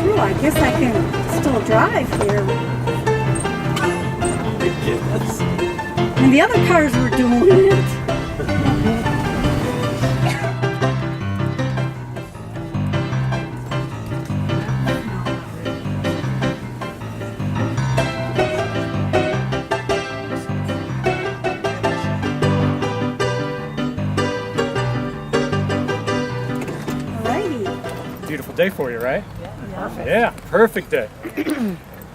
Well, I guess I can still drive here. Yes. And the other cars were doing it. Beautiful day for you, right? Yeah, perfect day.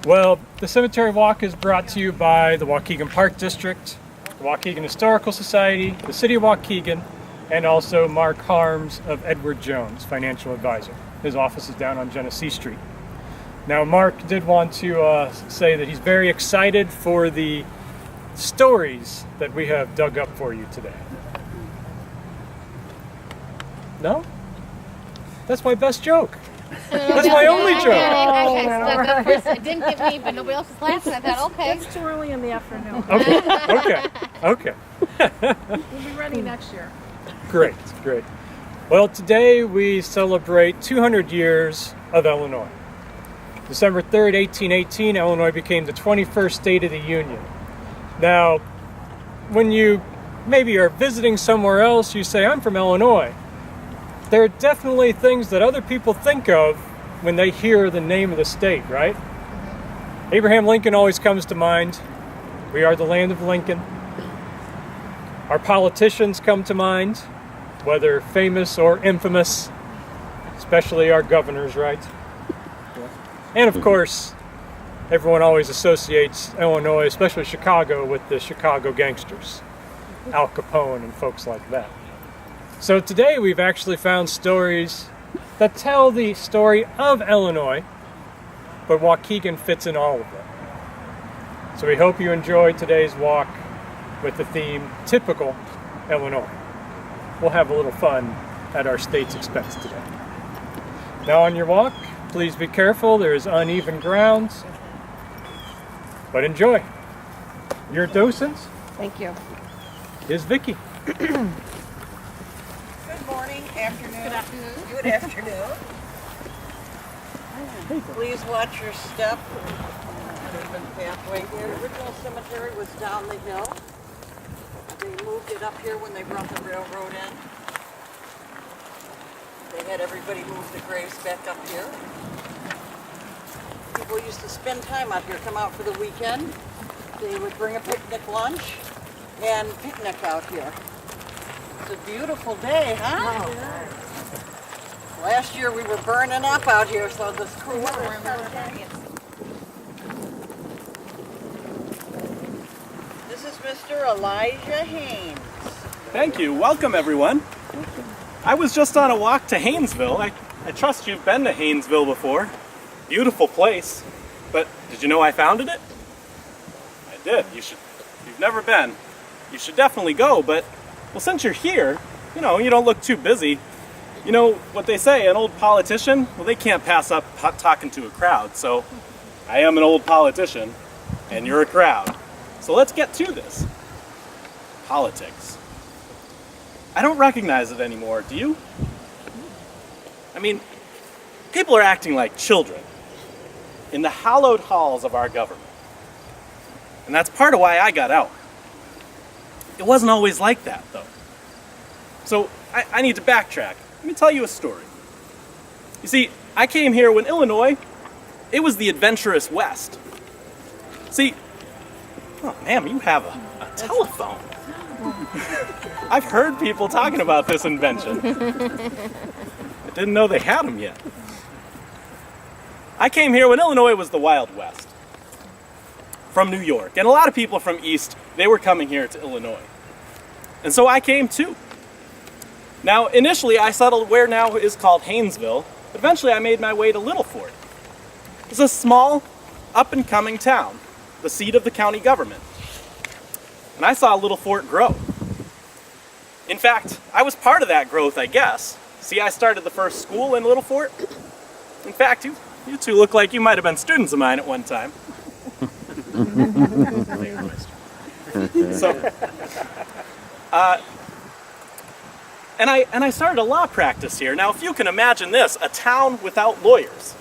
Well, the Cemetery Walk is brought to you by the Waukegan Park District, the Waukegan Historical Society, the City of Waukegan, and also Mark Harms of Edward Jones, financial advisor. His office is down on Genesee Street. Now, Mark did want to say that he's very excited for the stories that we have dug up for you today. No? That's my best joke. That's my only joke. It didn't get me, but nobody else was laughing. I thought, okay. It's too early in the afternoon. Okay. We'll be ready next year. Great. Well, today we celebrate 200 years of Illinois. December 3rd, 1818, Illinois became the 21st state of the Union. Now, when you maybe are visiting somewhere else, you say, I'm from Illinois. There are definitely things that other people think of when they hear the name of the state, right? Abraham Lincoln always comes to mind. We are the land of Lincoln. Our politicians come to mind, whether famous or infamous, especially our governors, right? And of course, everyone always associates Illinois, especially Chicago, with the Chicago Gangsters, Al Capone and folks like that. So today we've actually found stories that tell the story of Illinois, but Waukegan fits in all of them. So we hope you enjoyed today's walk with the theme, Typical Illinois. We'll have a little fun at our state's expense today. Now on your walk, please be careful. There is uneven ground, but enjoy. Your docent Thank you. is Vicky. Good morning, afternoon. Good afternoon. Please watch your step. There's been pathway here. The original cemetery was down the hill. They moved it up here when they brought the railroad in. They had everybody move the graves back up here. People used to spend time out here, come out for the weekend. They would bring a picnic lunch and picnic out here. It's a beautiful day, huh? Oh. Last year we were burning up out here, so this cool weather. This is Mr. Elijah Haynes. Thank you. Welcome, everyone. I was just on a walk to Haynesville. I trust you've been to Haynesville before. Beautiful place. But did you know I founded it? I did. If you've never been, you should definitely go, but well, since you're here, you don't look too busy. You know what they say, an old politician, well, they can't pass up talking to a crowd. So I am an old politician, and you're a crowd. So let's get to this. Politics. I don't recognize it anymore, do you? I mean, people are acting like children in the hallowed halls of our government. And that's part of why I got out. It wasn't always like that, though. So I need to backtrack. Let me tell you a story. You see, I came here when Illinois, it was the adventurous West. See, oh, ma'am, you have a telephone. I've heard people talking about this invention. I didn't know they had them yet. I came here when Illinois was the Wild West. From New York. And a lot of people from East, they were coming here to Illinois. And so I came too. Now, initially I settled where now is called Haynesville, but eventually I made my way to Little Fort. It's a small, up-and-coming town, the seat of the county government. And I saw Little Fort grow. In fact, I was part of that growth, I guess. See, I started the first school in Little Fort. In fact, you two look like you might have been students of mine at one time. And I started a law practice here. Now, if you can imagine this, a town without lawyers.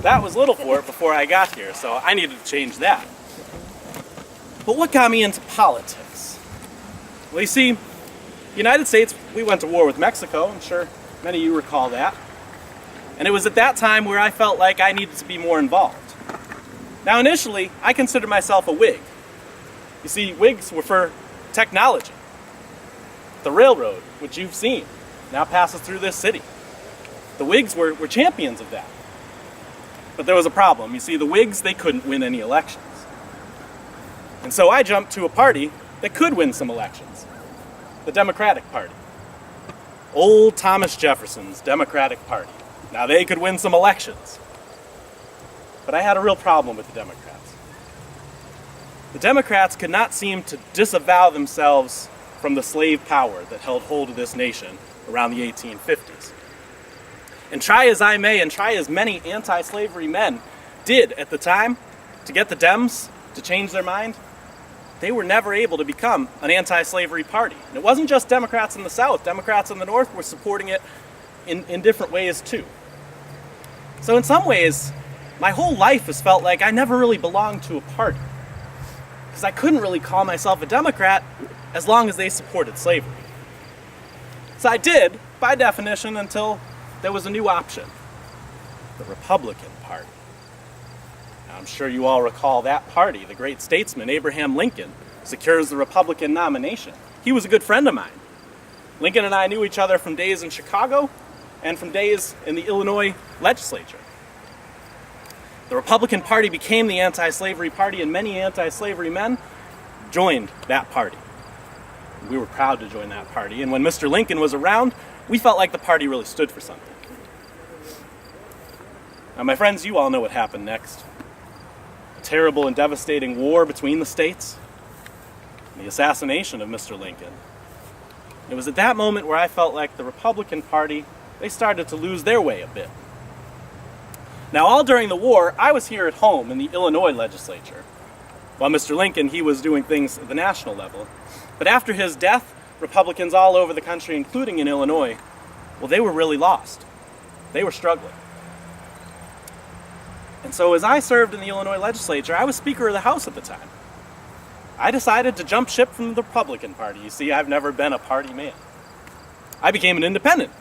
that was little for it before I got here, so I needed to change that. But what got me into politics? Well, you see, the United States, we went to war with Mexico. I'm sure many of you recall that. And it was at that time where I felt like I needed to be more involved. Now, initially, I considered myself a Whig. You see, Whigs were for technology. The railroad, which you've seen, now passes through this city. The Whigs were champions of that. But there was a problem. You see, the Whigs, they couldn't win any elections. And so I jumped to a party that could win some elections. The Democratic Party. Old Thomas Jefferson's Democratic Party. Now they could win some elections. But I had a real problem with the Democrats. The Democrats could not seem to disavow themselves from the slave power that held hold of this nation around the 1850s. And try as I may, and try as many anti-slavery men did at the time to get the Dems to change their mind, they were never able to become an anti-slavery party. And it wasn't just Democrats in the South. Democrats in the North were supporting it in different ways too. So in some ways, my whole life has felt like I never really belonged to a party. Because I couldn't really call myself a Democrat as long as they supported slavery. So I did, by definition, until there was a new option. The Republican Party. Now, I'm sure you all recall that party. The great statesman Abraham Lincoln secures the Republican nomination. He was a good friend of mine. Lincoln and I knew each other from days in Chicago and from days in the Illinois legislature. The Republican Party became the anti-slavery party, and many anti-slavery men joined that party. We were proud to join that party, and when Mr. Lincoln was around, we felt like the party really stood for something. Now, my friends, you all know what happened next. A terrible and devastating war between the states, and the assassination of Mr. Lincoln. It was at that moment where I felt like the Republican Party, they started to lose their way a bit. Now, all during the war, I was here at home in the Illinois legislature, while Mr. Lincoln, he was doing things at the national level. But after his death, Republicans all over the country, including in Illinois, well, they were really lost. They were struggling. And so as I served in the Illinois legislature, I was Speaker of the House at the time. I decided to jump ship from the Republican Party. You see, I've never been a party man. I became an independent.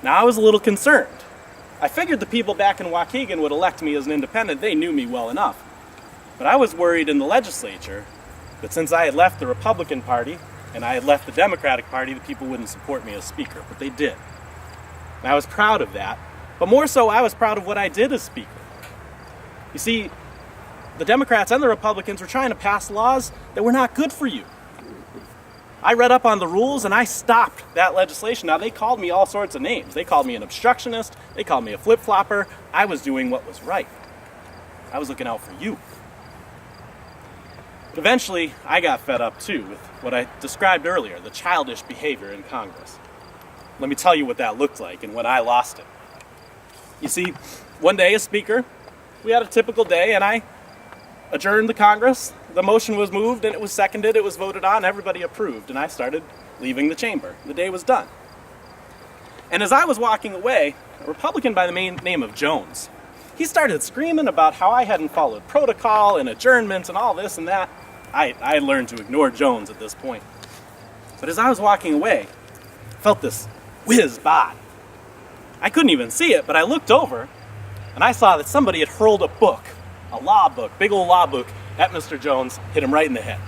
Now, I was a little concerned. I figured the people back in Waukegan would elect me as an independent. They knew me well enough. But I was worried in the legislature that since I had left the Republican Party and I had left the Democratic Party, the people wouldn't support me as Speaker. But they did. And I was proud of that. But more so, I was proud of what I did as Speaker. You see, the Democrats and the Republicans were trying to pass laws that were not good for you. I read up on the rules and I stopped that legislation. Now, they called me all sorts of names. They called me an obstructionist. They called me a flip-flopper. I was doing what was right. I was looking out for you. But eventually, I got fed up too with what I described earlier, the childish behavior in Congress. Let me tell you what that looked like and when I lost it. You see, one day as Speaker, we had a typical day and I adjourned the Congress. The motion was moved and it was seconded, it was voted on, everybody approved, and I started leaving the chamber. The day was done. And as I was walking away, a Republican by the name of Jones, he started screaming about how I hadn't followed protocol and adjournments and all this and that. I learned to ignore Jones at this point. But as I was walking away, I felt this whiz by. I couldn't even see it, but I looked over and I saw that somebody had hurled a book, a law book, big old law book, at Mr. Jones, hit him right in the head.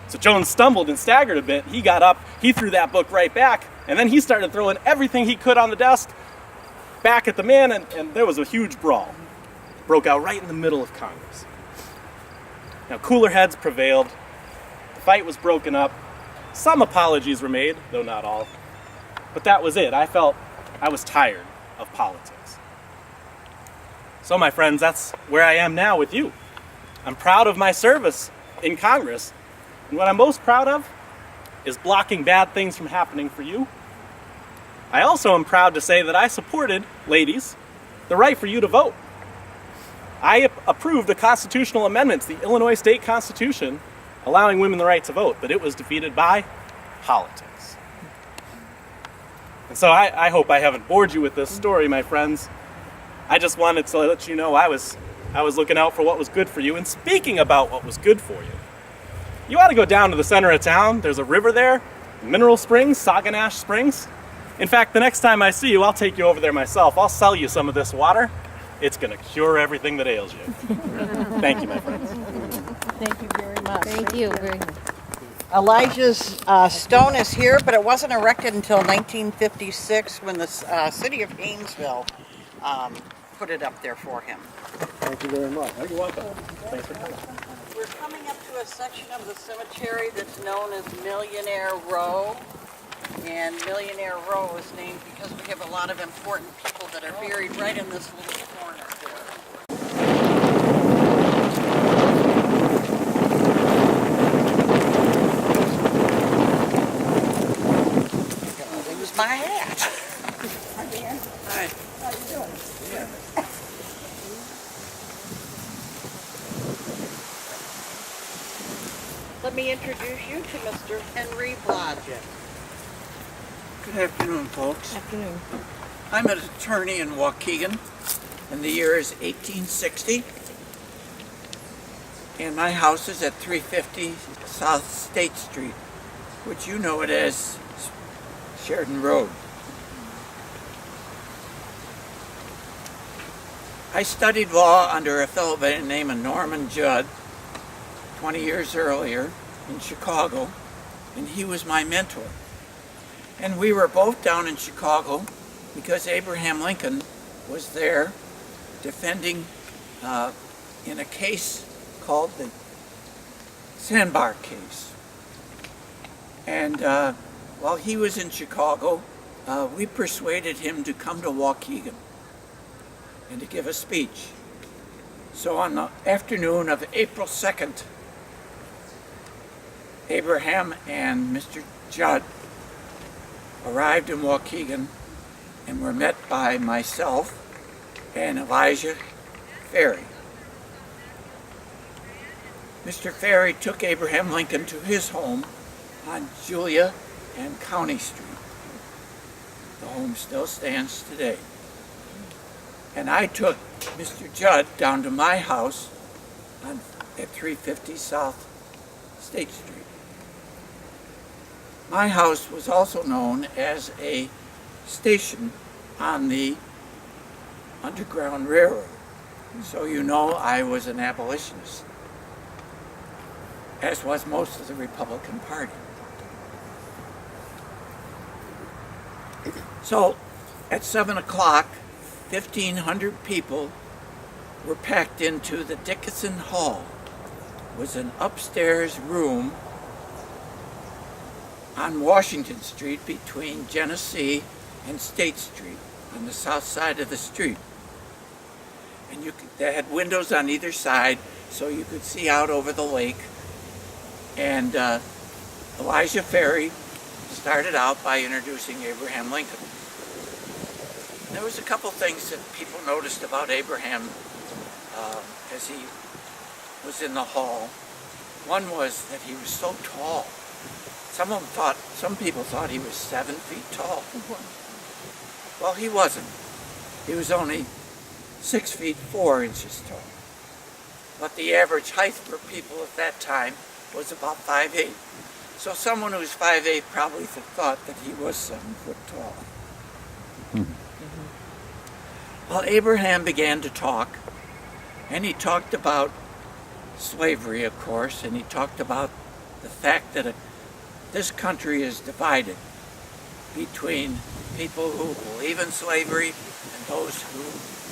So Jones stumbled and staggered a bit. He got up, he threw that book right back, and then he started throwing everything he could on the desk back at the man, and there was a huge brawl. Broke out right in the middle of Congress. Now, cooler heads prevailed. The fight was broken up. Some apologies were made, though not all. But that was it. I felt I was tired of politics. So, my friends, that's where I am now with you. I'm proud of my service in Congress, and what I'm most proud of is blocking bad things from happening for you. I also am proud to say that I supported, ladies, the right for you to vote. I approved the constitutional amendments, the Illinois State Constitution, allowing women the right to vote, but it was defeated by politics. And so I hope I haven't bored you with this story, my friends, I just wanted to let you know I was looking out for what was good for you. And speaking about what was good for you, you ought to go down to the center of town. There's a river there, Mineral Springs, Saguenash Springs. In fact, the next time I see you, I'll take you over there myself. I'll sell you some of this water. It's going to cure everything that ails you. Thank you, my friends. Thank you very much. Thank you very much. Elijah's stone is here, but it wasn't erected until 1956 when the city of Haynesville put it up there for him. Thank you very much. You're welcome. Thanks for coming. We're coming up to a section of the cemetery that's known as Millionaire Row. And Millionaire Row is named because we have a lot of important people that are buried right in this little corner here. I'm gonna lose my hat. Hi, Dan. Hi. How you doing? Yeah. Let me introduce you to Mr. Henry Blodgett. Good afternoon, folks. Afternoon. I'm an attorney in Waukegan, and the year is 1860. And my house is at 350 South State Street, which you know it as Sheridan Road. I studied law under a fellow by the name of Norman Judd 20 years earlier in Chicago, and he was my mentor. And we were both down in Chicago because Abraham Lincoln was there defending in a case called the Sandbar case. And while he was in Chicago, we persuaded him to come to Waukegan and to give a speech. So on the afternoon of April 2nd, Abraham and Mr. Judd arrived in Waukegan and were met by myself and Elijah Ferry. Mr. Ferry took Abraham Lincoln to his home on Julia and County Street. The home still stands today. And I took Mr. Judd down to my house at 350 South State Street. My house was also known as a station on the Underground Railroad. So you know I was an abolitionist, as was most of the Republican Party. So at 7 o'clock, 1,500 people were packed into the Dickinson Hall. It was an upstairs room on Washington Street between Genesee and State Street on the south side of the street. And they had windows on either side so you could see out over the lake. And Elijah Ferry started out by introducing Abraham Lincoln. There was a couple things that people noticed about Abraham as he was in the hall. One was that he was so tall. Some people thought he was 7 feet tall. Well, he wasn't. He was only 6 feet 4 inches tall. But the average height for people at that time was about 5'8". So someone who's 5'8" probably thought that he was 7 foot tall. Well, Abraham began to talk, and he talked about slavery, of course, and he talked about the fact that this country is divided between people who believe in slavery and those who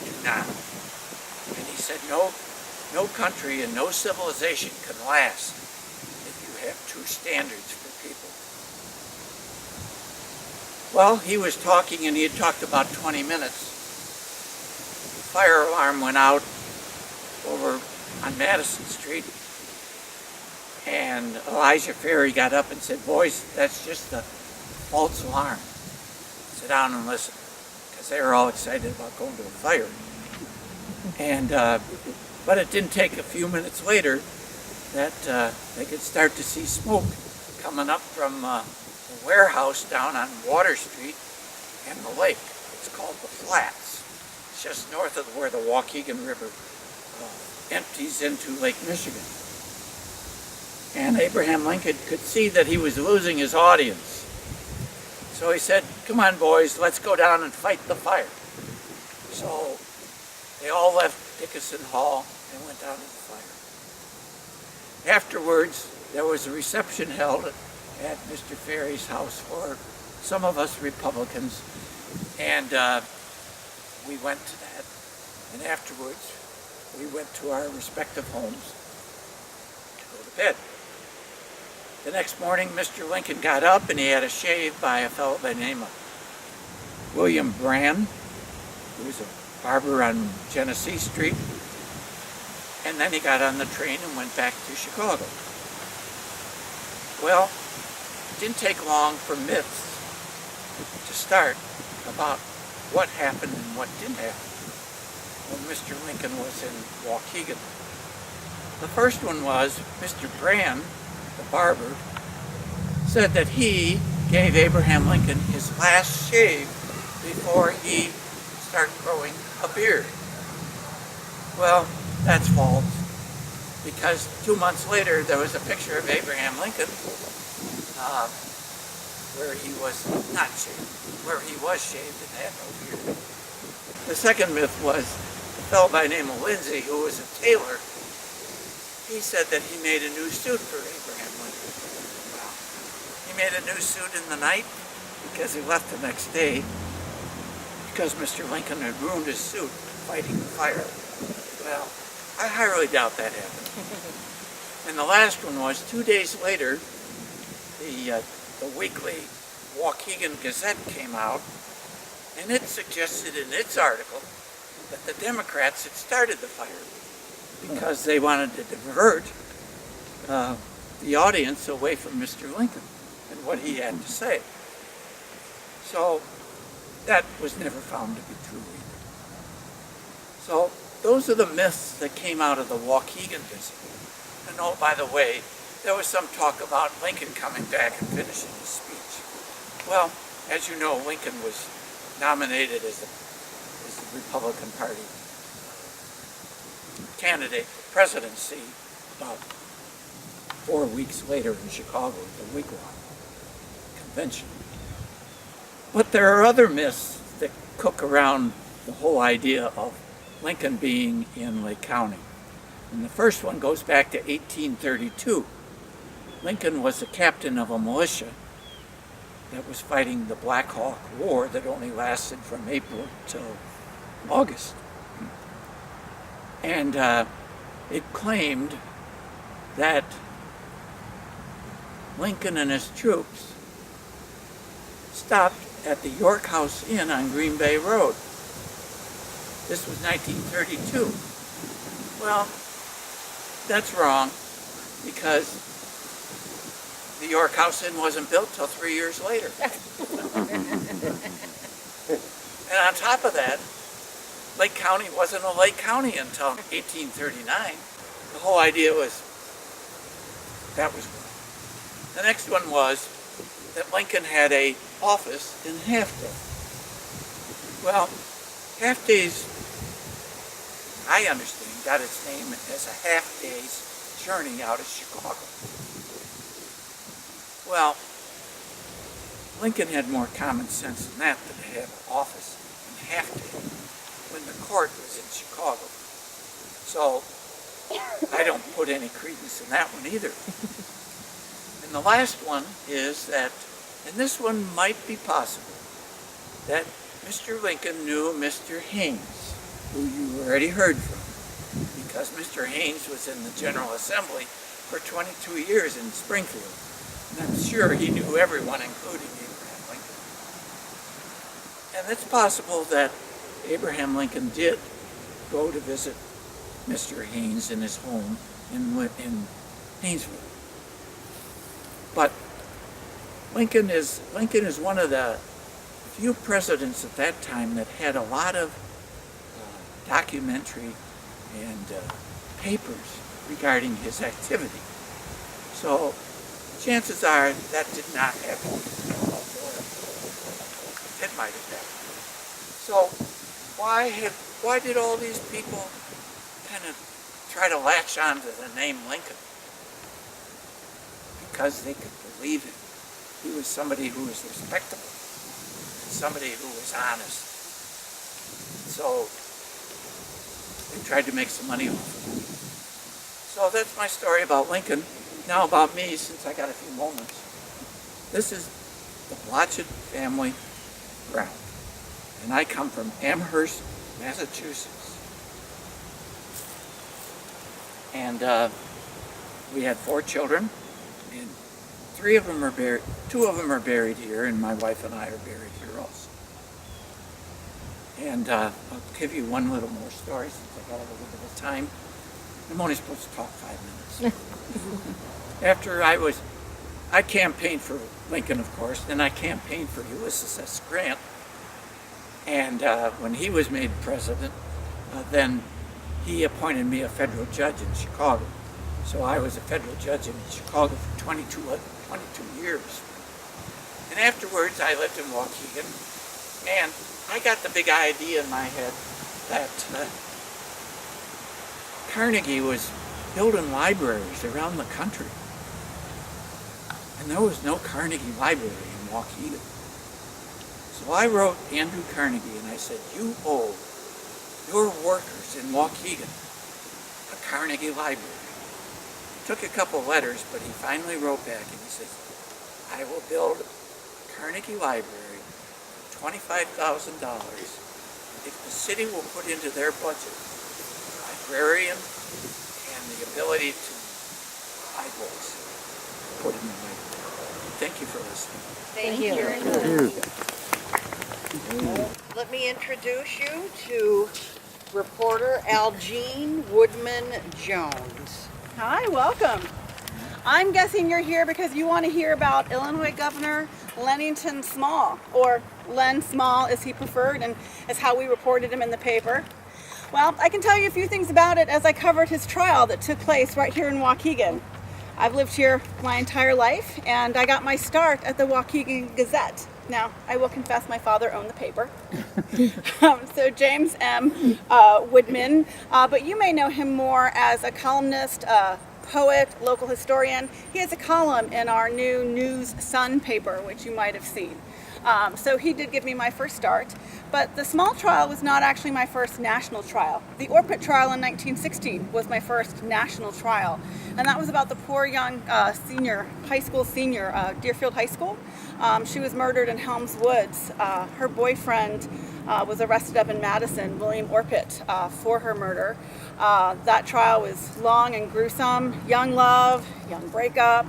do not. And he said no country and no civilization can last if you have two standards for people. Well, he was talking, and he had talked about 20 minutes. The fire alarm went out over on Madison Street, and Elijah Ferry got up and said, "Boys, that's just a false alarm. Sit down and listen," because they were all excited about going to a fire. And but it didn't take a few minutes later that they could start to see smoke coming up from the warehouse down on Water Street and the lake. It's called the Flats. It's just north of where the Waukegan River empties into Lake Michigan. And Abraham Lincoln could see that he was losing his audience. So he said, "Come on, boys, let's go down and fight the fire." So they all left Dickinson Hall and went down to the fire. Afterwards, there was a reception held at Mr. Ferry's house for some of us Republicans, and we went to that. And afterwards, we went to our respective homes to go to bed. The next morning, Mr. Lincoln got up and he had a shave by a fellow by the name of William Brand, who was a barber on Genesee Street. And then he got on the train and went back to Chicago. Well, it didn't take long for myths to start about what happened and what didn't happen when Mr. Lincoln was in Waukegan. The first one was Mr. Brand, the barber, said that he gave Abraham Lincoln his last shave before he started growing a beard. Well, that's false, because 2 months later there was a picture of Abraham Lincoln where he was not shaved, where he was shaved and had no beard. The second myth was a fellow by the name of Lindsay, who was a tailor. He said that he made a new suit for Abraham Lincoln. Well, he made a new suit in the night because he left the next day because Mr. Lincoln had ruined his suit fighting the fire. Well, I highly doubt that happened. And the last one was 2 days later, the weekly Waukegan Gazette came out, and it suggested in its article that the Democrats had started the fire because they wanted to divert the audience away from Mr. Lincoln and what he had to say. So that was never found to be true either. So those are the myths that came out of the Waukegan visit. And oh, by the way, there was some talk about Lincoln coming back and finishing his speech. Well, as you know, Lincoln was nominated as the Republican Party candidate for presidency about 4 weeks later in Chicago at the Waukegan convention. But there are other myths that cook around the whole idea of Lincoln being in Lake County. And the first one goes back to 1832. Lincoln was the captain of a militia that was fighting the Black Hawk War that only lasted from April till August. And it claimed that Lincoln and his troops stopped at the York House Inn on Green Bay Road. This was 1932. Well, that's wrong, because the York House Inn wasn't built till 3 years later. And on top of that, Lake County wasn't a Lake County until 1839. The whole idea was, that was wrong. The next one was that Lincoln had a office in Halfday. Well, Halfday's, I understand, got its name as a half-day's journey out of Chicago. Well, Lincoln had more common sense than that to have an office in Halfday when the court was in Chicago. So I don't put any credence in that one either. And the last one is that, and this one might be possible, that Mr. Lincoln knew Mr. Haynes, who you already heard from, because Mr. Haynes was in the General Assembly for 22 years in Springfield. And I'm sure he knew everyone, including Abraham Lincoln. And it's possible that Abraham Lincoln did go to visit Mr. Haynes in his home in Haynesville. But Lincoln is one of the few presidents at that time that had a lot of documentary and papers regarding his activity. So chances are that did not happen. It might have happened. So why did all these people kind of try to latch on to the name Lincoln? Because they could believe him. He was somebody who was respectable, somebody who was honest. So they tried to make some money off of him. So that's my story about Lincoln. Now about me, since I got a few moments. This is the Blodgett family ground. And I come from Amherst, Massachusetts. And we had 4 children, and 2 of them are buried here, and my wife and I are buried here also. And I'll give you one little more story since I got a little bit of time. I'm only supposed to talk 5 minutes. After I campaigned for Lincoln, of course, and I campaigned for Ulysses S. Grant. And when he was made president, then he appointed me a federal judge in Chicago. So I was a federal judge in Chicago for 22 years. And afterwards, I lived in Waukegan. And I got the big idea in my head that Carnegie was building libraries around the country. And there was no Carnegie Library in Waukegan. So I wrote Andrew Carnegie and I said, you owe your workers in Waukegan a Carnegie Library. It took a couple letters, but he finally wrote back and he says, I will build a Carnegie Library for $25,000 if the city will put into their budget a librarian and the ability to buy books put in the library. Thank you for listening. Thank you. Let me introduce you to reporter Algene Woodman-Jones. Hi, welcome. I'm guessing you're here because you want to hear about Illinois Governor Lennington Small, or Len Small as he preferred and as how we reported him in the paper. Well, I can tell you a few things about it as I covered his trial that took place right here in Waukegan. I've lived here my entire life, and I got my start at the Waukegan Gazette. Now, I will confess my father owned the paper. So James M. Woodman, but you may know him more as a columnist, poet, local historian. He has a column in our new News Sun paper, which you might have seen. So he did give me my first start, but the Small trial was not actually my first national trial. The Orpit trial in 1916 was my first national trial, and that was about the poor young high school senior, Deerfield High School. She was murdered in Helms Woods. Her boyfriend was arrested up in Madison, William Orpit, for her murder. That trial was long and gruesome, young love, young breakup,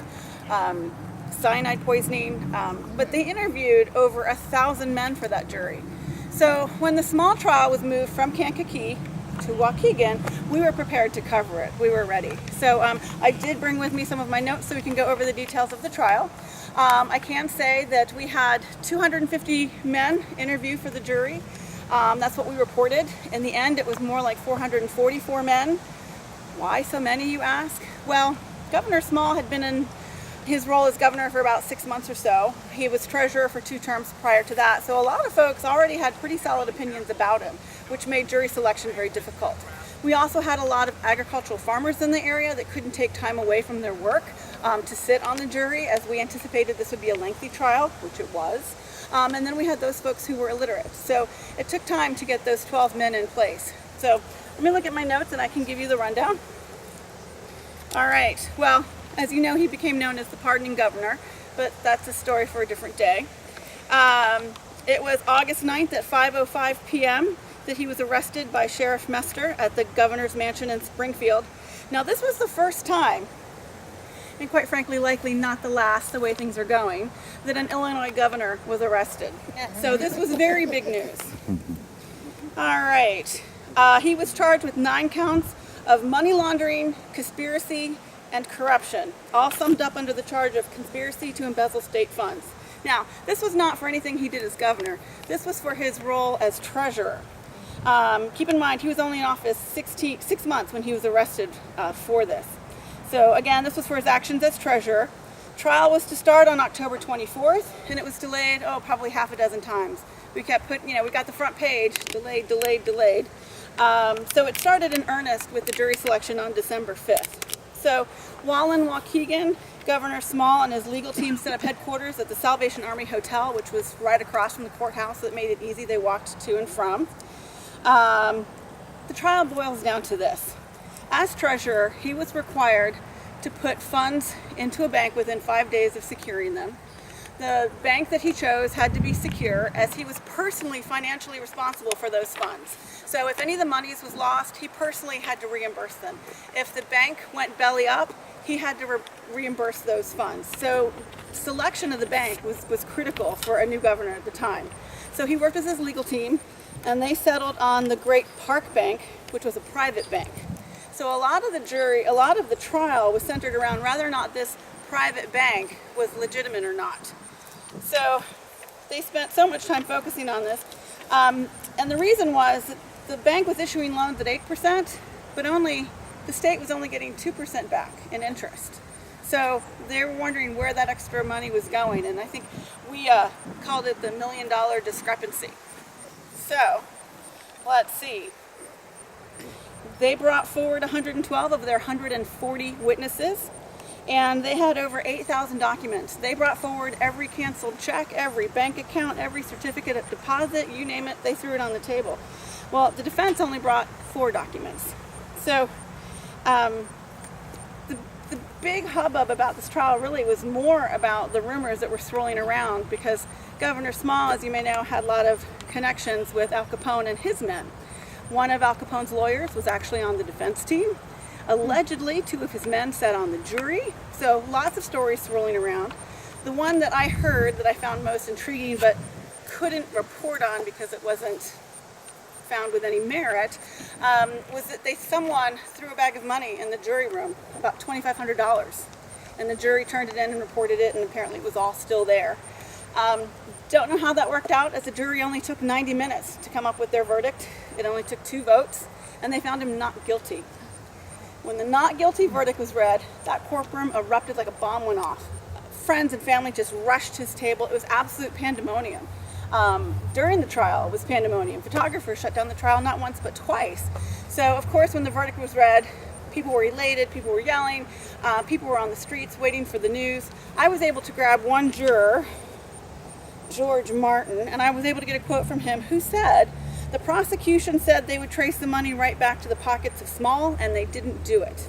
cyanide poisoning, but they interviewed over 1,000 men for that jury. So when the Small trial was moved from Kankakee to Waukegan, we were prepared to cover it. We were ready. So I did bring with me some of my notes so we can go over the details of the trial. I can say that we had 250 men interview for the jury. That's what we reported. In the end, it was more like 444 men. Why so many, you ask? Well, Governor Small had been in his role as governor for about 6 months or so. He was treasurer for 2 terms prior to that, so a lot of folks already had pretty solid opinions about him, which made jury selection very difficult. We also had a lot of agricultural farmers in the area that couldn't take time away from their work to sit on the jury, as we anticipated this would be a lengthy trial, which it was. And then we had those folks who were illiterate. So it took time to get those 12 men in place. So let me look at my notes and I can give you the rundown. All right, well, as you know, he became known as the pardoning governor, but that's a story for a different day. It was August 9th at 5:05 p.m. that he was arrested by Sheriff Mester at the governor's mansion in Springfield. Now, this was the first time, and quite frankly, likely not the last, the way things are going, that an Illinois governor was arrested. So this was very big news. All right. He was charged with 9 counts of money laundering, conspiracy, and corruption, all summed up under the charge of conspiracy to embezzle state funds. Now, this was not for anything he did as governor. This was for his role as treasurer. Keep in mind, he was only in office 6 months when he was arrested for this. So again, this was for his actions as treasurer. Trial was to start on October 24th, and it was delayed, probably half a dozen times we kept putting, we got the front page, delayed. So it started in earnest with the jury selection on December 5th. So while in Waukegan, Governor Small and his legal team set up headquarters at the Salvation Army Hotel, which was right across from the courthouse, so it made it easy. They walked to and from. The trial boils down to this. As treasurer, he was required to put funds into a bank within 5 days of securing them. The bank that he chose had to be secure, as he was personally financially responsible for those funds. So if any of the monies was lost, he personally had to reimburse them. If the bank went belly up, he had to reimburse those funds. So selection of the bank was critical for a new governor at the time. So he worked with his legal team, and they settled on the Great Park Bank, which was a private bank. So a lot of the trial was centered around whether or not this private bank was legitimate or not. So they spent so much time focusing on this. And the reason was that the bank was issuing loans at 8%, but the state was only getting 2% back in interest. So they were wondering where that extra money was going, and I think we called it the $1 million discrepancy. So let's see. They brought forward 112 of their 140 witnesses, and they had over 8,000 documents. They brought forward every canceled check, every bank account, every certificate of deposit, you name it, they threw it on the table. Well, the defense only brought 4 documents. So the big hubbub about this trial really was more about the rumors that were swirling around, because Governor Small, as you may know, had a lot of connections with Al Capone and his men. One of Al Capone's lawyers was actually on the defense team. Allegedly, 2 of his men sat on the jury. So lots of stories swirling around. The one that I heard that I found most intriguing but couldn't report on because it wasn't found with any merit was that someone threw a bag of money in the jury room, about $2,500. And the jury turned it in and reported it, and apparently it was all still there. Don't know how that worked out, as the jury only took 90 minutes to come up with their verdict. It only took 2 votes, and they found him not guilty. When the not guilty verdict was read, that courtroom erupted like a bomb went off. Friends and family just rushed to his table. It was absolute pandemonium. During the trial, it was pandemonium. Photographers shut down the trial not once but twice. So, of course, when the verdict was read, people were elated, people were yelling, people were on the streets waiting for the news. I was able to grab one juror, George Martin, and I was able to get a quote from him who said, "The prosecution said they would trace the money right back to the pockets of Small, and they didn't do it."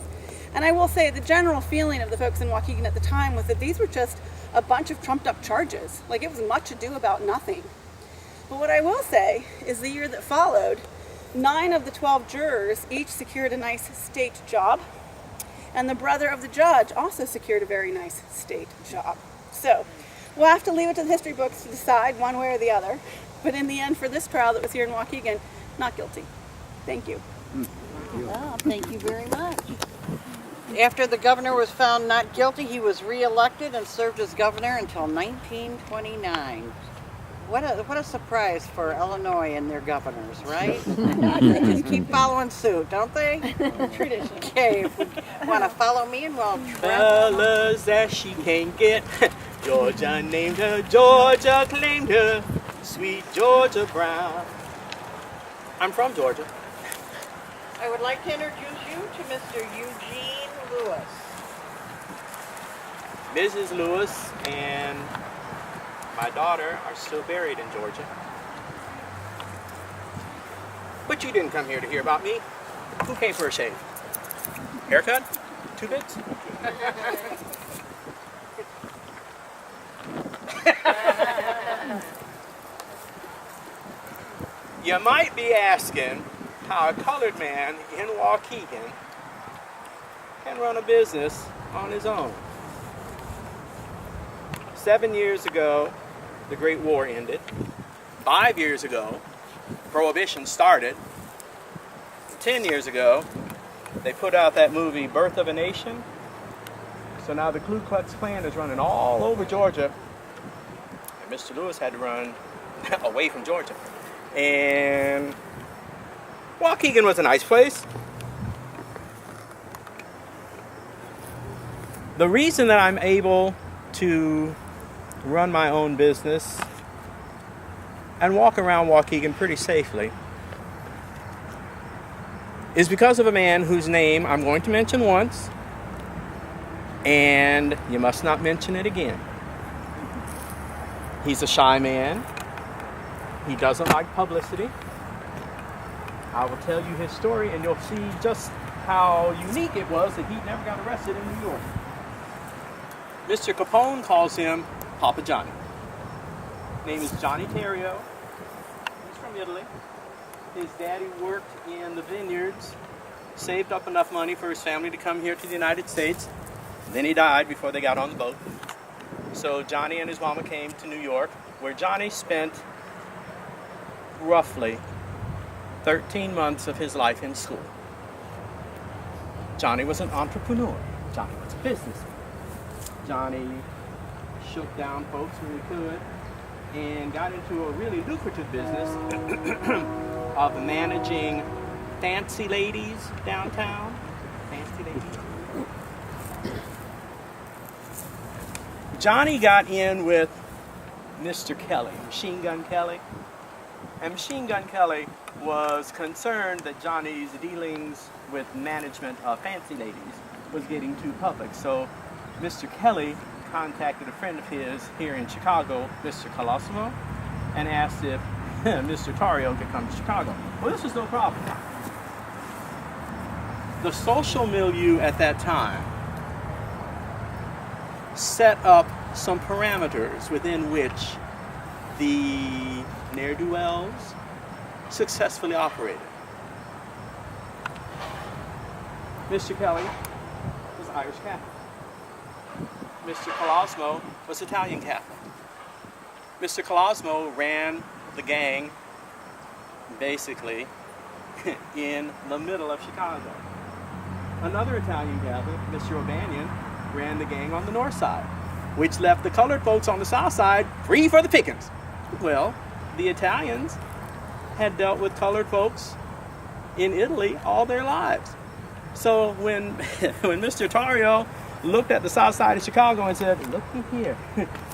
And I will say the general feeling of the folks in Waukegan at the time was that these were just a bunch of trumped up charges. Like, it was much ado about nothing. But what I will say is the year that followed, 9 of the 12 jurors each secured a nice state job, and the brother of the judge also secured a very nice state job. So we'll have to leave it to the history books to decide one way or the other. But in the end, for this trial that was here in Waukegan, not guilty. Thank you. Well, thank you very much. After the governor was found not guilty, he was re-elected and served as governor until 1929. What a surprise for Illinois and their governors, right? They just keep following suit, don't they? Tradition. Okay, if you want to follow me, and we'll Fellas that she can't get. Georgia named her, Georgia claimed her. Sweet Georgia Brown. I'm from Georgia. I would like to introduce you to Mr. Eugene Lewis. Mrs. Lewis and my daughter are still buried in Georgia. But you didn't come here to hear about me. Who came for a shave? Haircut? 2 bits? You might be asking how a colored man in Waukegan can run a business on his own. 7 years ago, the Great War ended. 5 years ago, Prohibition started. 10 years ago, they put out that movie, Birth of a Nation. So now the Ku Klux Klan is running all over Georgia. And Mr. Lewis had to run away from Georgia. And Waukegan was a nice place. The reason that I'm able to run my own business and walk around Waukegan pretty safely is because of a man whose name I'm going to mention once, and you must not mention it again. He's a shy man. He doesn't like publicity. I will tell you his story, and you'll see just how unique it was that he never got arrested in New York. Mr. Capone calls him Papa Johnny. His name is Johnny Torrio. He's from Italy. His daddy worked in the vineyards, saved up enough money for his family to come here to the United States. Then he died before they got on the boat. So Johnny and his mama came to New York, where Johnny spent roughly 13 months of his life in school. Johnny was an entrepreneur. Johnny was a businessman. Johnny shook down folks when he could and got into a really lucrative business of managing fancy ladies downtown. Fancy ladies. Johnny got in with Mr. Kelly, Machine Gun Kelly. And Machine Gun Kelly was concerned that Johnny's dealings with management of fancy ladies was getting too public. So Mr. Kelly contacted a friend of his here in Chicago, Mr. Colosimo, and asked if Mr. Torrio could come to Chicago. Well, this was no problem. The social milieu at that time set up some parameters within which the ne'er-do-wells successfully operated. Mr. Kelly was Irish Catholic. Mr. Colosimo was Italian Catholic. Mr. Colosimo ran the gang basically in the middle of Chicago. Another Italian Catholic, Mr. O'Banion, ran the gang on the north side, which left the colored folks on the south side free for the pickings. Well, the Italians had dealt with colored folks in Italy all their lives. So when Mr. Torrio looked at the south side of Chicago and said, "Looky here,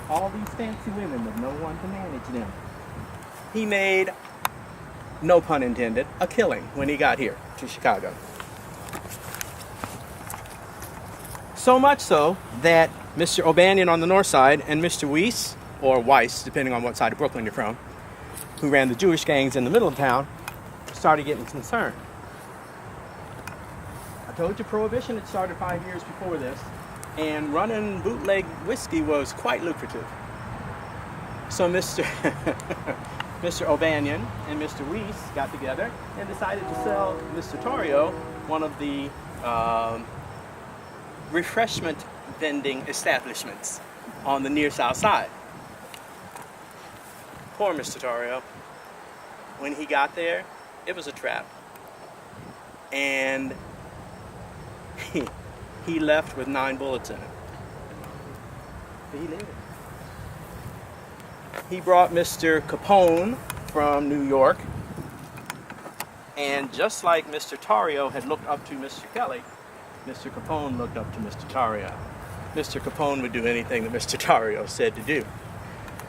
all these fancy women with no one to manage them," he made, no pun intended, a killing when he got here to Chicago. So much so that Mr. O'Banion on the north side and Mr. Weiss, or Weiss, depending on what side of Brooklyn you're from, who ran the Jewish gangs in the middle of town, started getting concerned. I told you Prohibition had started 5 years before this, and running bootleg whiskey was quite lucrative. So Mr. O'Banion and Mr. Weiss got together and decided to sell Mr. Torrio one of the refreshment vending establishments on the near south side. Poor Mr. Torrio. When he got there, it was a trap. And he left with 9 bullets in it. But he lived. He brought Mr. Capone from New York. And just like Mr. Torrio had looked up to Mr. Kelly, Mr. Capone looked up to Mr. Torrio. Mr. Capone would do anything that Mr. Torrio said to do.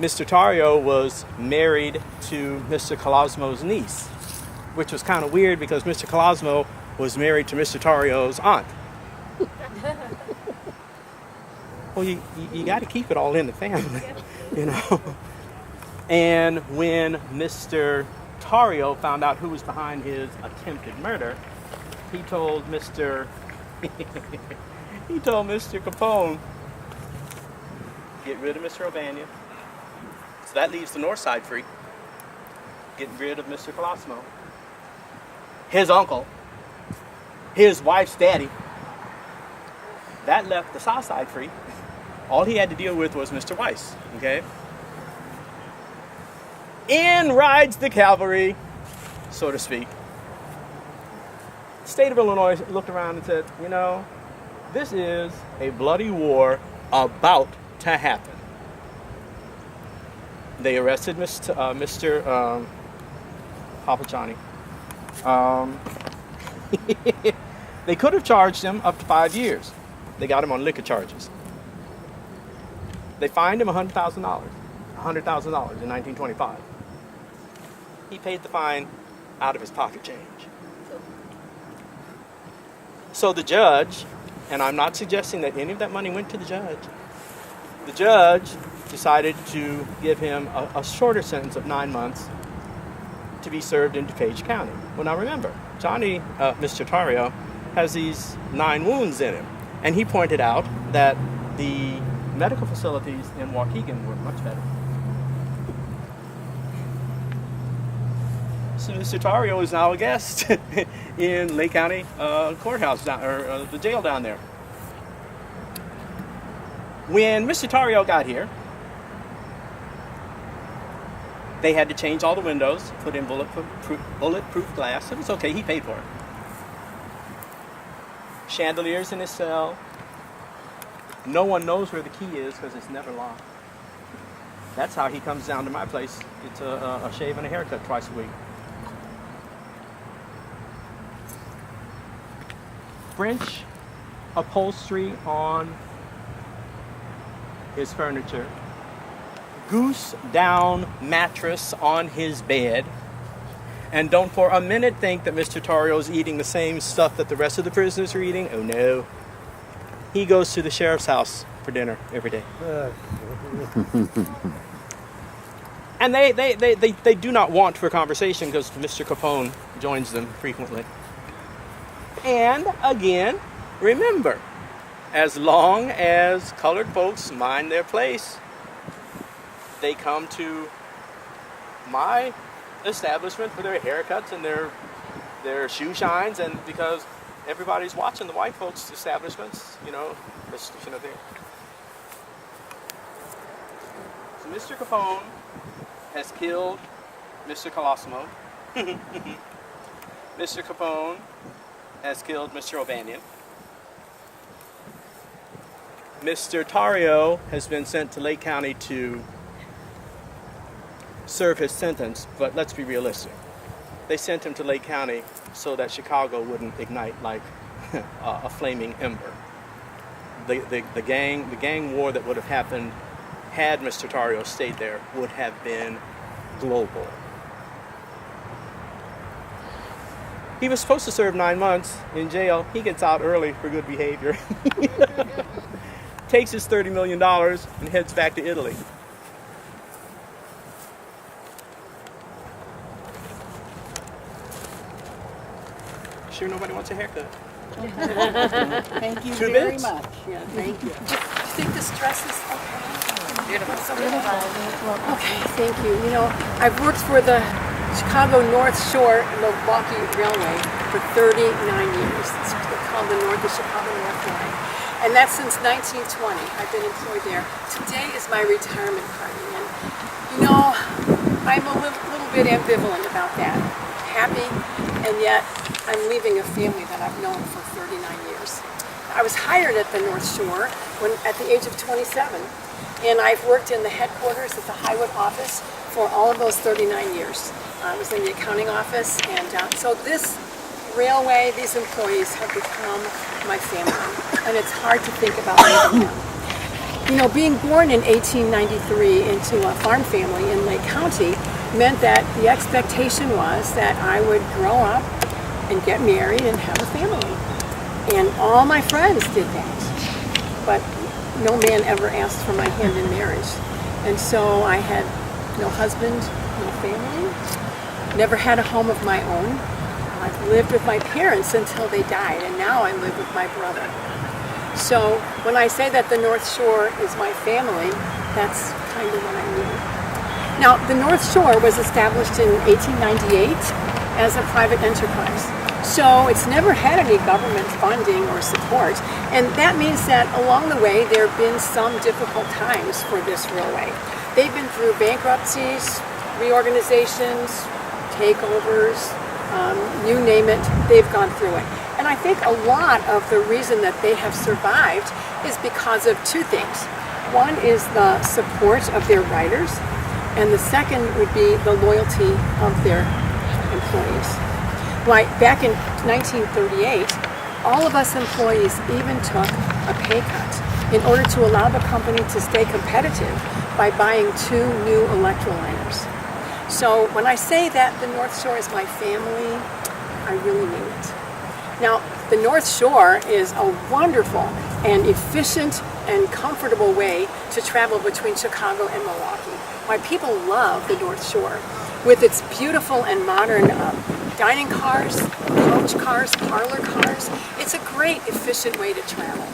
Mr. Torrio was married to Mr. Colosimo's niece, which was kind of weird because Mr. Colosimo was married to Mr. Torrio's aunt. Well, you got to keep it all in the family, you know. And when Mr. Torrio found out who was behind his attempted murder, he told Mr. Capone, get rid of Mr. O'Banion. So that leaves the north side free. Getting rid of Mr. Colosimo. His uncle, his wife's daddy. That left the south side free. All he had to deal with was Mr. Weiss, okay? In rides the cavalry, so to speak. The state of Illinois looked around and said, you know, this is a bloody war about to happen. They arrested Mr. Papa Johnny. They could have charged him up to 5 years. They got him on liquor charges. They fined him $100,000 in 1925. he paid the fine out of his pocket change. So the judge, and I'm not suggesting that any of that money went to the judge decided to give him a shorter sentence of 9 months to be served in DuPage County. Well, now remember, Johnny, Mr. Torrio, has these 9 wounds in him. And he pointed out that the medical facilities in Waukegan were much better. So Mr. Torrio is now a guest in Lake County courthouse, the jail down there. When Mr. Torrio got here, they had to change all the windows, put in bulletproof glass. It was okay, he paid for it. Chandeliers in his cell. No one knows where the key is because it's never locked. That's how he comes down to my place. It's a shave and a haircut twice a week. French upholstery on his furniture. Goose down mattress on his bed. And don't for a minute think that Mr. Torrio's eating the same stuff that the rest of the prisoners are eating. Oh no. He goes to the sheriff's house for dinner every day. And they do not want for conversation because Mr. Capone joins them frequently. And again, remember, as long as colored folks mind their place, they come to my establishment for their haircuts and their shoe shines, and because everybody's watching the white folks' establishments, So Mr. Capone has killed Mr. Colosimo. Mr. Capone has killed Mr. O'Banion. Mr. Torrio has been sent to Lake County to serve his sentence, but let's be realistic. They sent him to Lake County so that Chicago wouldn't ignite like a flaming ember. The gang war that would have happened had Mr. Torrio stayed there would have been global. He was supposed to serve 9 months in jail. He gets out early for good behavior. Takes his $30 million and heads back to Italy. Sure nobody wants a haircut. Thank you Two very bits? much. Yeah, thank you. Do you think this dress is okay? Beautiful. So beautiful. Okay, thank you. I've worked for the Chicago North Shore Milwaukee Railway for 39 years. It's called the Chicago North Line. And that's since 1920. I've been employed there. Today is my retirement party. And, I'm a little bit ambivalent about that. Happy, and yet I'm leaving a family that I've known for 39 years. I was hired at the North Shore at the age of 27. And I've worked in the headquarters at the Highwood office for all of those 39 years. I was in the accounting office, and so this railway, these employees have become my family, and it's hard to think about leaving them. Being born in 1893 into a farm family in Lake County meant that the expectation was that I would grow up and get married and have a family. And all my friends did that. But no man ever asked for my hand in marriage. And so I had no husband, no family, never had a home of my own. I've lived with my parents until they died, and now I live with my brother. So when I say that the North Shore is my family, that's kind of what I mean. Now, the North Shore was established in 1898 as a private enterprise. So it's never had any government funding or support. And that means that along the way, there have been some difficult times for this railway. They've been through bankruptcies, reorganizations, takeovers, you name it, they've gone through it. And I think a lot of the reason that they have survived is because of two things. One is the support of their riders, and the second would be the loyalty of their employees. Right, back in 1938, all of us employees even took a pay cut in order to allow the company to stay competitive by buying 2 new electroliners. So when I say that the North Shore is my family, I really mean it. Now, the North Shore is a wonderful and efficient and comfortable way to travel between Chicago and Milwaukee. My people love the North Shore with its beautiful and modern dining cars, coach cars, parlor cars. It's a great, efficient way to travel.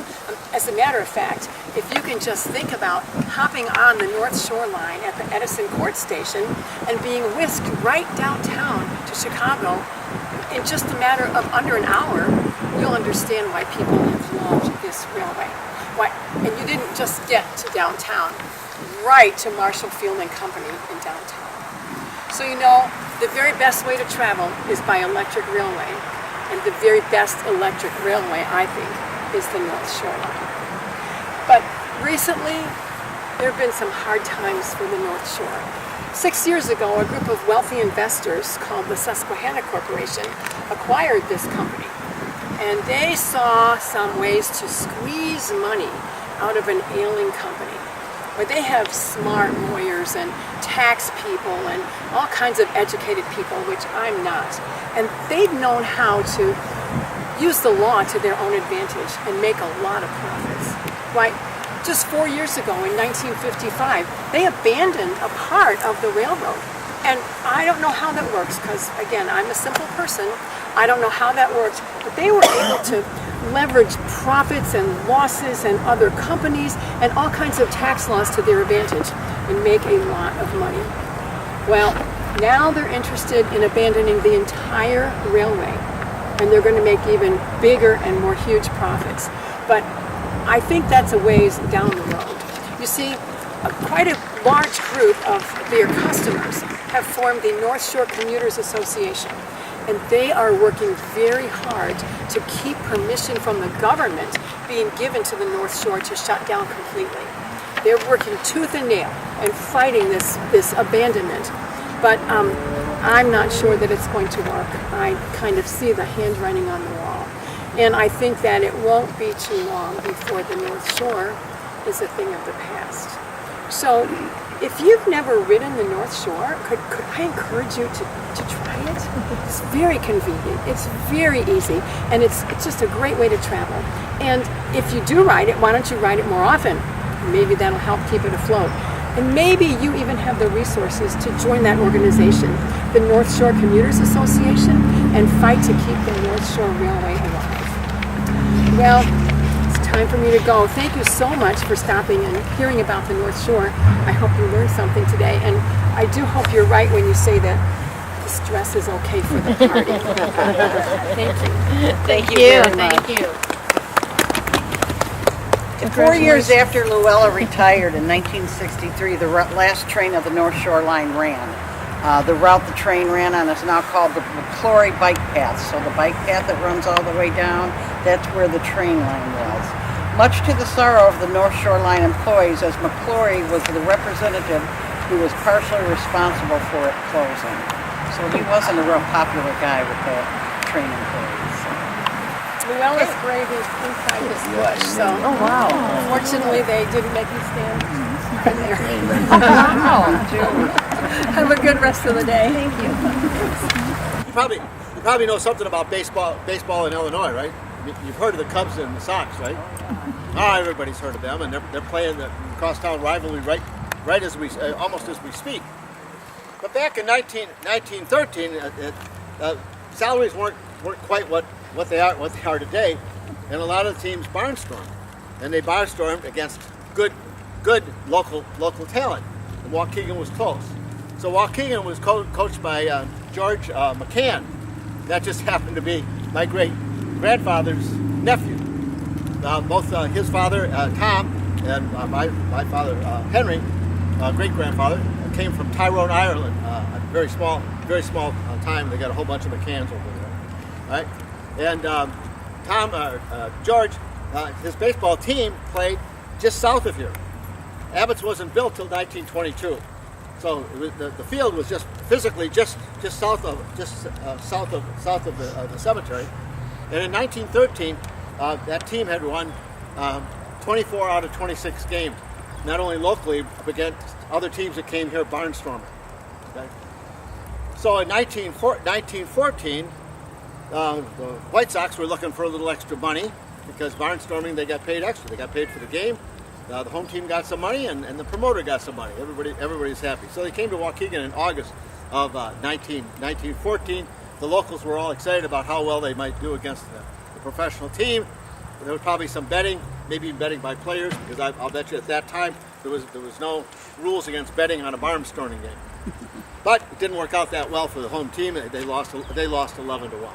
As a matter of fact, if you can just think about hopping on the North Shore line at the Edison Court Station and being whisked right downtown to Chicago in just a matter of under an hour, you'll understand why people have loved this railway. And you didn't just get to downtown, right to Marshall Field and Company in downtown. So you know, the very best way to travel is by electric railway, and the very best electric railway, I think, is the North Shore line. But recently, there have been some hard times for the North Shore. 6 years ago, a group of wealthy investors called the Susquehanna Corporation acquired this company. And they saw some ways to squeeze money out of an ailing company. Where they have smart lawyers and tax people and all kinds of educated people, which I'm not. And they'd known how to use the law to their own advantage and make a lot of profits. Why, just 4 years ago in 1955, they abandoned a part of the railroad. And I don't know how that works because, again, I'm a simple person. I don't know how that works. But they were able to leverage profits and losses and other companies and all kinds of tax laws to their advantage and make a lot of money. Well, now they're interested in abandoning the entire railway, and they're going to make even bigger and more huge profits. But I think that's a ways down the road. You see, quite a large group of their customers have formed the North Shore Commuters Association, and they are working very hard to keep permission from the government being given to the North Shore to shut down completely. They're working tooth and nail and fighting this abandonment, but I'm not sure that it's going to work. I kind of see the handwriting on the wall, and I think that it won't be too long before the North Shore is a thing of the past. So if you've never ridden the North Shore, could I encourage you to try it? It's very convenient, it's very easy, and it's just a great way to travel. And if you do ride it, why don't you ride it more often? Maybe that'll help keep it afloat. And maybe you even have the resources to join that organization, the North Shore Commuters Association, and fight to keep the North Shore Railway alive. Well, time for me to go. Thank you so much for stopping and hearing about the North Shore. I hope you learned something today, and I do hope you're right when you say that this dress is okay for the party. Thank you. Thank you very much. Thank you. 4 years after Luella retired in 1963, the last train of the North Shore line ran. The route the train ran on is now called the McClory Bike Path. So the bike path that runs all the way down, that's where the train line was. Much to the sorrow of the North Shore Line employees, as McClory was the representative who was partially responsible for it closing. So he wasn't a real popular guy with the train employees. So. Luella's grave is inside this bush, so unfortunately they didn't make me stand in there. Have a good rest of the day. Thank you. You probably know something about baseball in Illinois, right? You've heard of the Cubs and the Sox, right? Everybody's heard of them, and they're playing the crosstown rivalry right as we almost as we speak. But back in 1913, salaries weren't quite what they are today, and a lot of the teams barnstormed, and they barnstormed against good local talent. And Waukegan was close. So Waukegan was coached by George McCann. That just happened to be my great-grandfather's nephew. Both his father, Tom, and my father, Henry, great-grandfather, came from Tyrone, Ireland. A very small time. They got a whole bunch of McCanns over there, right? And George, his baseball team played just south of here. Abbott's wasn't built till 1922. So the field was just physically just south of the cemetery, and in 1913 that team had won 24 out of 26 games, not only locally but against other teams that came here barnstorming. Okay? So in 1914, the White Sox were looking for a little extra money because barnstorming, they got paid extra. They got paid for the game. The home team got some money, and the promoter got some money. Everybody's happy. So they came to Waukegan in August of 1914. The locals were all excited about how well they might do against the professional team. There was probably some betting, maybe even betting by players, because I'll bet you at that time there was no rules against betting on a barnstorming game. But it didn't work out that well for the home team. They lost 11-1.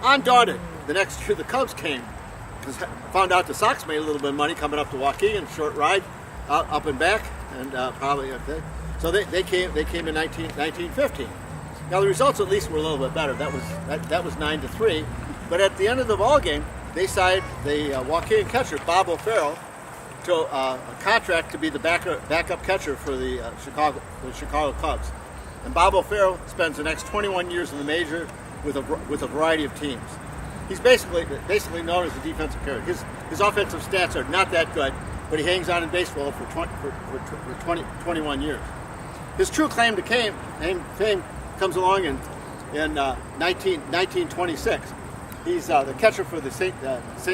Undaunted, the next year the Cubs came. Found out the Sox made a little bit of money coming up to Waukegan, short ride, up and back, and probably so they came in 1915. Now the results at least were a little bit better. That was 9-3, but at the end of the ball game, they signed the Waukegan catcher Bob O'Farrell to a contract to be the backup catcher for the Chicago Cubs, and Bob O'Farrell spends the next 21 years in the major with a variety of teams. He's basically known as a defensive character. His offensive stats are not that good, but he hangs on in baseball for 21 years. His true claim to fame comes along in 1926. He's the catcher for the St.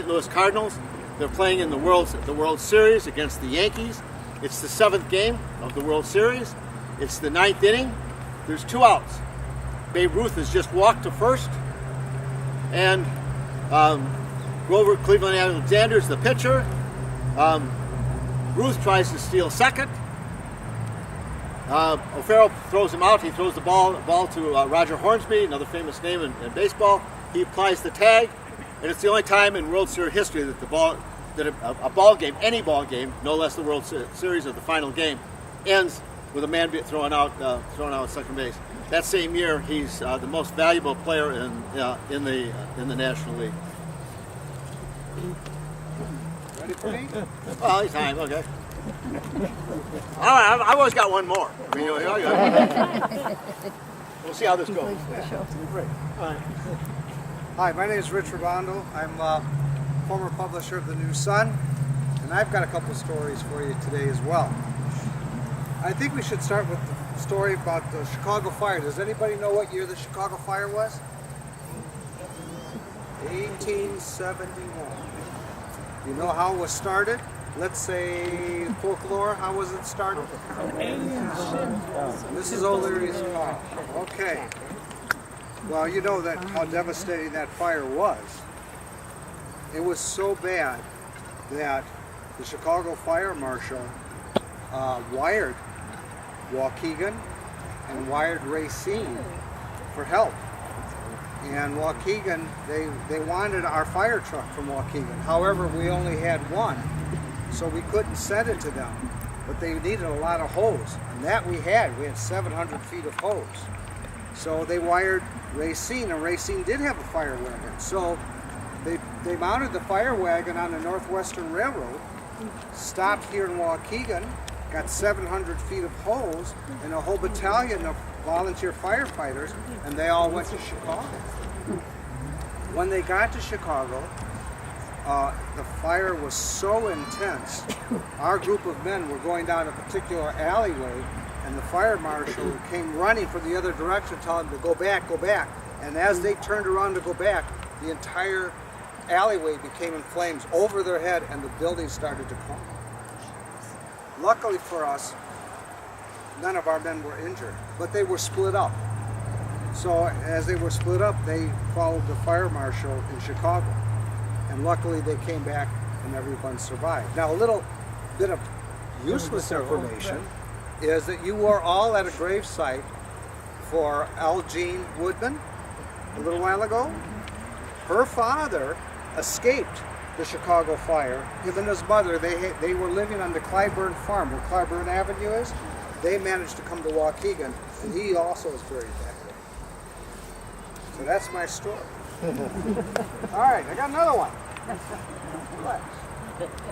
Louis Cardinals. They're playing in the World Series against the Yankees. It's the 7th game of the World Series. It's the 9th inning. There's 2 outs. Babe Ruth has just walked to first, and Grover Cleveland Alexander's the pitcher. Ruth tries to steal second. O'Farrell throws him out. He throws the ball to Roger Hornsby, another famous name in baseball. He applies the tag, and it's the only time in World Series history that a ball game, any ball game, no less the World Series or the final game, ends with a man thrown out at second base. That same year, he's the most valuable player in the National League. Ready for me? Well, anytime, okay. I've always got one more. I mean, we'll see how this goes. Great. All right. Hi, my name is Rich Redondo. I'm a former publisher of The New Sun, and I've got a couple of stories for you today as well. I think we should start with the story about the Chicago fire. Does anybody know what year the Chicago fire was? 1871. You know how it was started? Let's say folklore, how was it started? This is O'Leary's car. Okay. Well, you know how devastating that fire was. It was so bad that the Chicago Fire Marshal wired Waukegan and wired Racine for help. And Waukegan, they wanted our fire truck from Waukegan. However, we only had one, so we couldn't send it to them. But they needed a lot of hose, and that we had. We had 700 feet of hose. So they wired Racine, and Racine did have a fire wagon. So they mounted the fire wagon on the Northwestern Railroad, stopped here in Waukegan, got 700 feet of hose, and a whole battalion of volunteer firefighters, and they all went to Chicago. When they got to Chicago, the fire was so intense, our group of men were going down a particular alleyway, and the fire marshal came running from the other direction, telling them to go back, go back. And as they turned around to go back, the entire alleyway became in flames over their head, and the building started to crumble. Luckily for us, none of our men were injured, but they were split up. So as they were split up, they followed the fire marshal in Chicago. And luckily they came back and everyone survived. Now a little bit of useless information is that you were all at a grave site for L. Jean Woodman a little while ago. Her father escaped the Chicago fire. Him and his mother, they were living on the Clyburn farm, where Clyburn Avenue is. They managed to come to Waukegan, and he also was buried back there. So that's my story. All right, I got another one. Relax.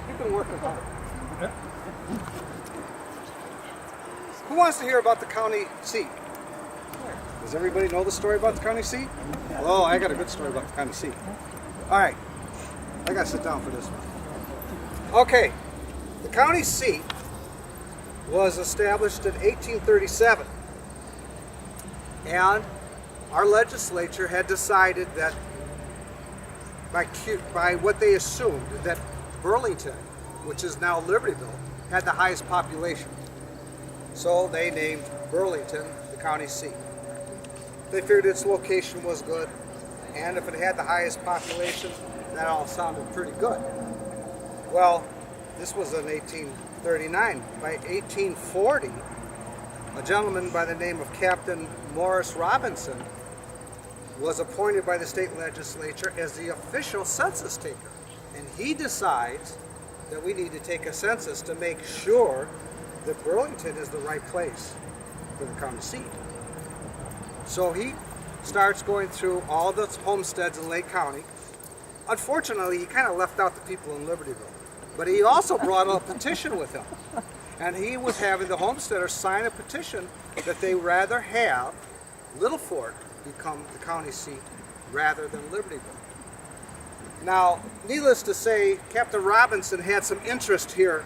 You've been working hard. Who wants to hear about the county seat? Does everybody know the story about the county seat? Oh, I got a good story about the county seat. All right, I got to sit down for this one. Okay, the county seat was established in 1837. And our legislature had decided that by what they assumed, that Burlington, which is now Libertyville, had the highest population. So they named Burlington the county seat. They figured its location was good, and if it had the highest population, that all sounded pretty good. Well, this was in 1839. By 1840, a gentleman by the name of Captain Morris Robinson was appointed by the state legislature as the official census taker. And he decides that we need to take a census to make sure that Burlington is the right place for the county seat. So he starts going through all the homesteads in Lake County. Unfortunately, he kind of left out the people in Libertyville. But he also brought a petition with him. And he was having the homesteaders sign a petition that they rather have Little Fork become the county seat rather than Libertyville. Now, needless to say, Captain Robinson had some interest here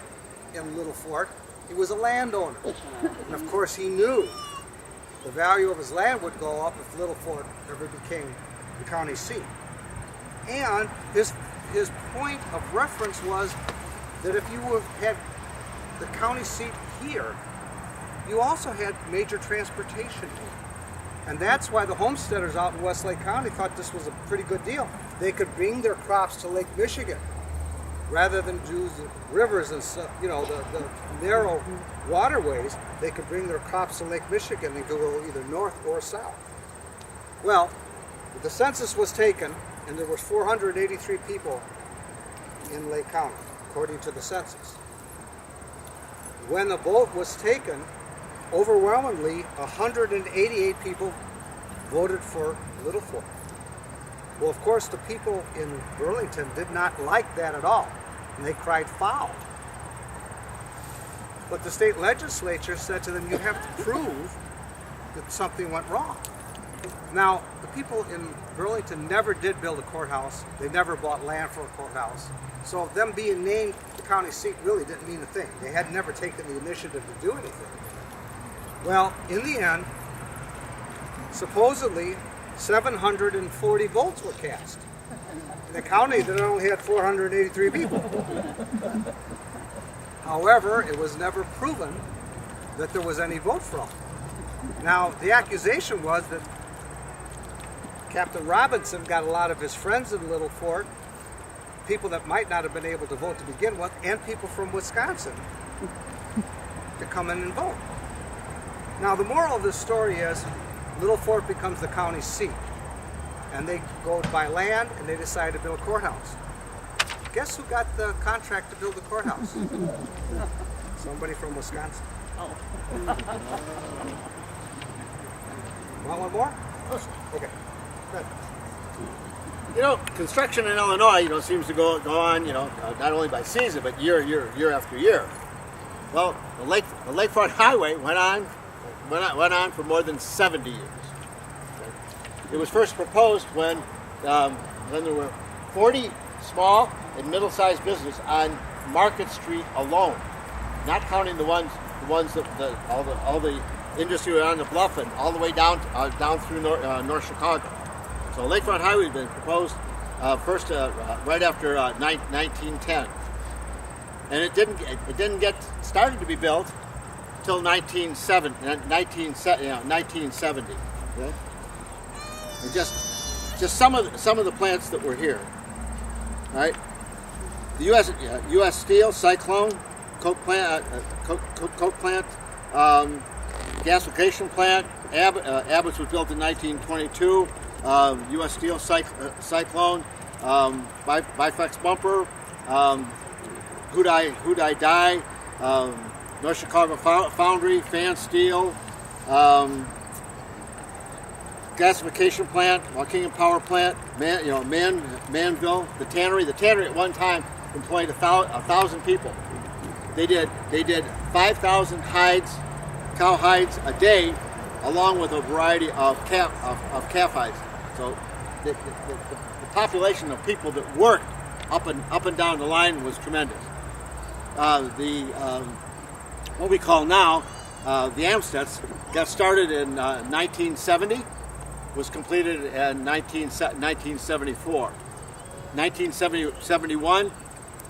in Little Fork. He was a landowner. And of course, he knew the value of his land would go up if Little Fork ever became the county seat. And his point of reference was that if you had the county seat here, you also had major transportation here. And that's why the homesteaders out in Westlake County thought this was a pretty good deal. They could bring their crops to Lake Michigan rather than use the rivers and the narrow waterways. They could bring their crops to Lake Michigan and go either north or south. Well, the census was taken, and there was 483 people in Lake County, according to the census. When the vote was taken, overwhelmingly 188 people voted for Little Fork. Well, of course, the people in Burlington did not like that at all, and they cried foul. But the state legislature said to them, you have to prove that something went wrong. Now, the people in Burlington never did build a courthouse. They never bought land for a courthouse. So them being named the county seat really didn't mean a thing. They had never taken the initiative to do anything. Well, in the end, supposedly 740 votes were cast in a county that only had 483 people. However, it was never proven that there was any vote fraud. Now, the accusation was that Captain Robinson got a lot of his friends in Little Fork, people that might not have been able to vote to begin with, and people from Wisconsin to come in and vote. Now, the moral of this story is Little Fork becomes the county seat, and they go to buy land, and they decide to build a courthouse. Guess who got the contract to build the courthouse? Somebody from Wisconsin. Oh. Want one more? Okay. Good. You know, construction in Illinois, seems to go on, not only by season, but year after year. Well, the Lakefront Highway went on for more than 70 years. It was first proposed when there were 40 small and middle-sized businesses on Market Street alone, not counting the ones that all the industry on the bluff and all the way down through North Chicago. So Lakefront Highway had been proposed first right after 1910, and it didn't get started to be built until 1970. Okay? And just some of the plants that were here, right? The U.S. Steel, Cyclone, Coke plant, gasification plant. Abbott's was built in 1922. U.S. Steel, Cyclone, Biflex bumper, Hudai Die, North Chicago Foundry, Fan Steel, gasification plant, Waukegan Power Plant, Manville, the tannery. The tannery at one time employed 1,000 people. They did 5,000 cow hides a day, along with a variety of calf hides. So the population of people that worked up and down the line was tremendous. What we call now the Amsteds got started in 1970, was completed in 1974. 1971,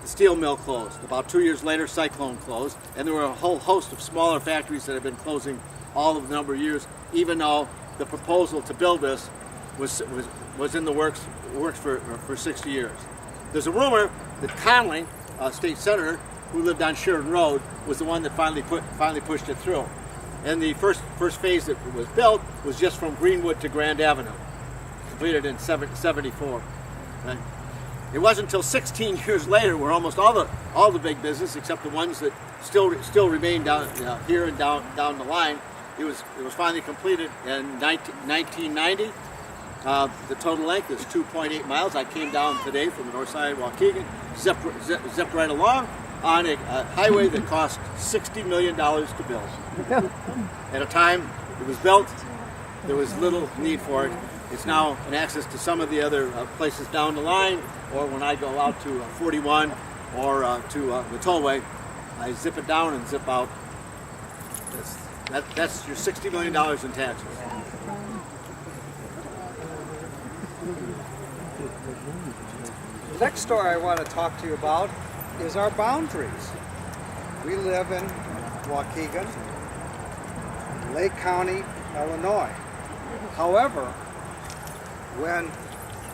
the steel mill closed. About 2 years later, Cyclone closed, and there were a whole host of smaller factories that have been closing all of the number of years, even though the proposal to build this was in the works for 60 years. There's a rumor that Conley, state senator, who lived on Sheridan Road, was the one that finally pushed it through. And the first phase that was built was just from Greenwood to Grand Avenue, completed in 74. Right? It wasn't until 16 years later, where almost all the big business, except the ones that still remain down here and down the line, it was finally completed in 1990. The total length is 2.8 miles. I came down today from the north side of Waukegan, zipped right along on a highway that cost $60 million to build. At a time it was built, there was little need for it. It's now an access to some of the other places down the line, or when I go out to 41 or to the tollway, I zip it down and zip out. That's your $60 million in taxes. The next story I want to talk to you about is our boundaries. We live in Waukegan, Lake County, Illinois. However, when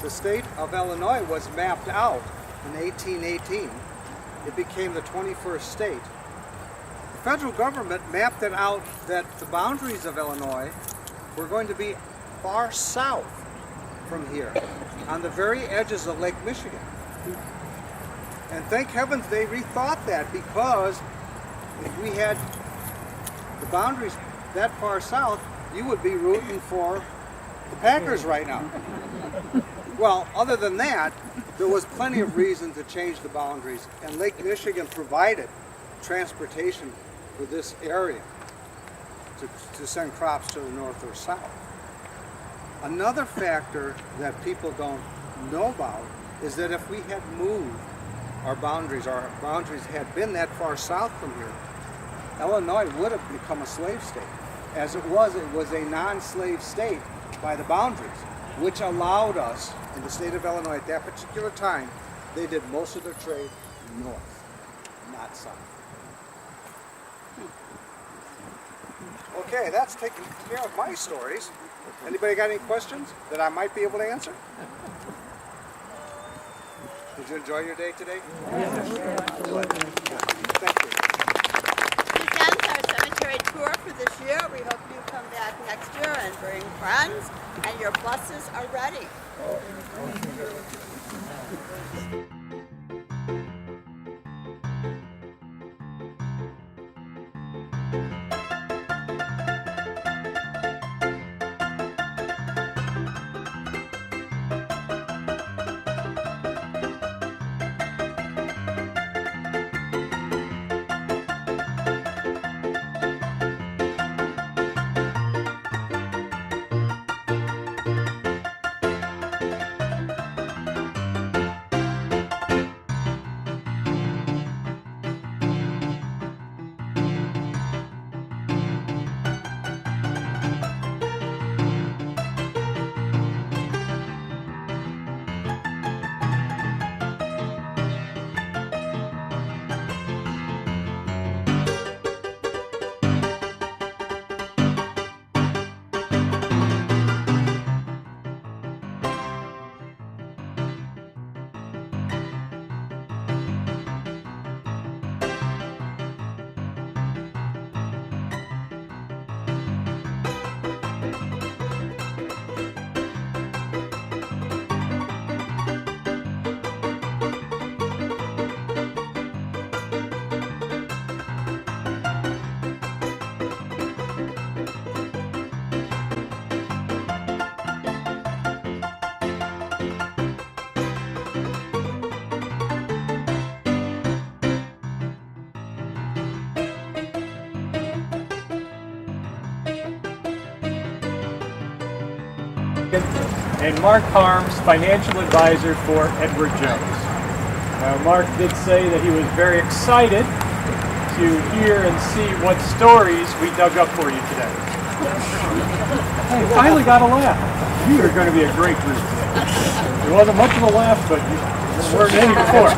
the state of Illinois was mapped out in 1818, it became the 21st state. The federal government mapped it out that the boundaries of Illinois were going to be far south from here, on the very edges of Lake Michigan. And thank heavens they rethought that, because if we had the boundaries that far south, you would be rooting for the Packers right now. Well, other than that, there was plenty of reason to change the boundaries, and Lake Michigan provided transportation for this area to send crops to the north or south. Another factor that people don't know about is that if we had moved our boundaries had been that far south from here, Illinois would have become a slave state. As it was a non-slave state by the boundaries, which allowed us, in the state of Illinois at that particular time, they did most of their trade north, not south. Okay, that's taking care of my stories. Anybody got any questions that I might be able to answer? Did you enjoy your day today? Yes. Good. Thank you. This ends our cemetery tour for this year. We hope you come back next year and bring friends, and your buses are ready. And Mark Harms, financial advisor for Edward Jones. Mark did say that he was very excited to hear and see what stories we dug up for you today. Hey, finally got a laugh. You are going to be a great group today. It wasn't much of a laugh, but you weren't any before.